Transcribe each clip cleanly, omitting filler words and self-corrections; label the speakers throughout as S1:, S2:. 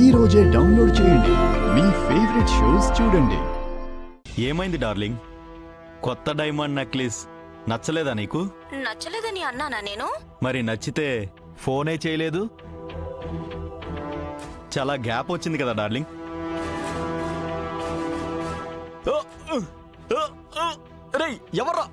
S1: ఈ రోజే డౌన్లోడ్ చేయండి. మీ ఫేవరెట్ షోస్ చూడండి.
S2: ఏమైంది డార్లింగ్? కొత్త డైమండ్ నెక్లెస్ నచ్చలేదా నీకు?
S3: నచ్చలేదని అన్నానా నేను?
S2: మరి నచ్చితే ఫోనే చేయలేదు. చాలా గ్యాప్ వచ్చింది కదా డార్లింగ్. రేయ్ ఎవర్రా?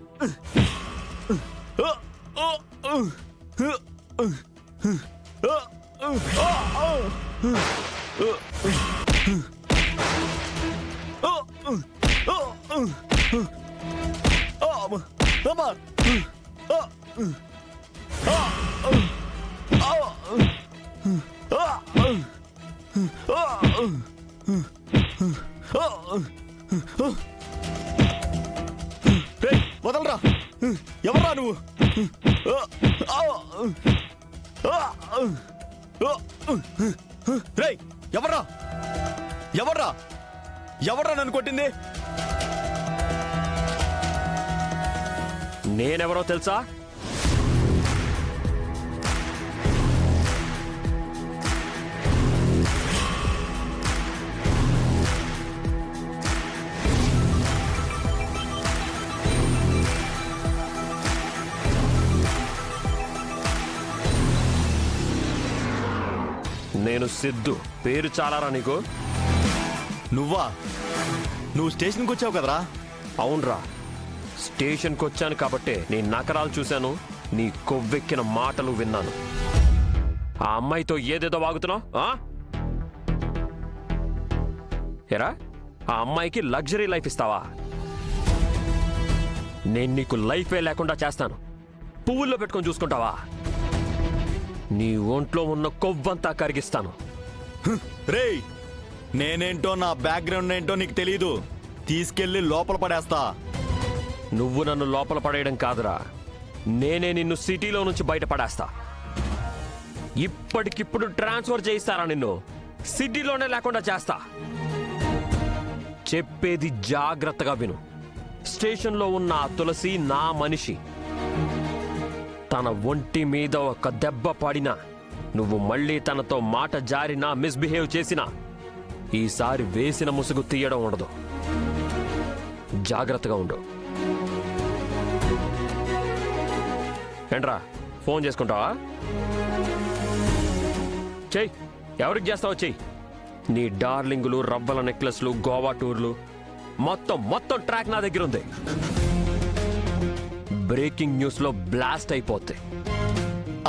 S2: వదలరా! ఎవర్రా నువ్వు? రేయ్ ఎవర్రా? ఎవర్రా? ఎవర్రా నన్ను కొట్టింది?
S4: నేనెవరో తెలుసా? నేను సిద్ధు. పేరు చాలారా నీకు?
S2: నువ్వా? నువ్వు స్టేషన్కి వచ్చావు కదరా?
S4: అవునరా, స్టేషన్కి వచ్చాను కాబట్టే నీ నకరాలు చూశాను, నీ కొవ్వెక్కిన మాటలు విన్నాను. ఆ అమ్మాయితో ఏదేదో వాగుతున్నావు? ఎరా, ఆ అమ్మాయికి లగ్జరీ లైఫ్ ఇస్తావా? నేను నీకు లైఫే లేకుండా చేస్తాను. పువ్వుల్లో పెట్టుకొని చూసుకుంటావా? నీ ఒంట్లో ఉన్న కొవ్వంతా కరిగిస్తాను.
S2: రేయ్, నేనేంటో నా బ్యాక్గ్రౌండ్ ఏంటో నీకు తెలీదు. తీసుకెళ్లి లోపల పడేస్తా.
S4: నువ్వు నన్ను లోపల పడేయడం కాదురా, నేనే నిన్ను సిటీలో నుంచి బయటపడేస్తా. ఇప్పటికిప్పుడు ట్రాన్స్ఫర్ చేయిస్తారా నిన్ను? సిటీలోనే లేకుండా చేస్తా. చెప్పేది జాగ్రత్తగా విను. స్టేషన్లో ఉన్న ఆ తులసి నా మనిషి. తన ఒంటి మీద ఒక దెబ్బ పడినా, నువ్వు మళ్ళీ తనతో మాట జారినా, మిస్బిహేవ్ చేసినా, ఈసారి వేసిన ముసుగు తీయడం ఉండదు. జాగ్రత్తగా ఉండు. ఏంట్రా, ఫోన్ చేసుకుంటావా? చెయ్యి. ఎవరికి చేస్తావో చెయ్యి. నీ డార్లింగులు, రవ్వల నెక్లెస్లు, గోవా టూర్లు మొత్తం ట్రాక్ నా దగ్గర ఉంది. బ్రేకింగ్ న్యూస్లో బ్లాస్ట్ అయిపోతే.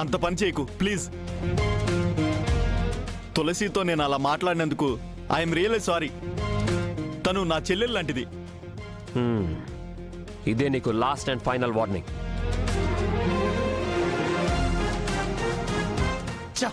S2: అంత పని చేయకు ప్లీజ్. తులసితో నేను అలా మాట్లాడినందుకు ఐఎమ్ రియల్లీ సారీ. తను నా చెల్లెలు లాంటిది.
S4: ఇదే నీకు లాస్ట్ అండ్ ఫైనల్ వార్నింగ్.
S2: చా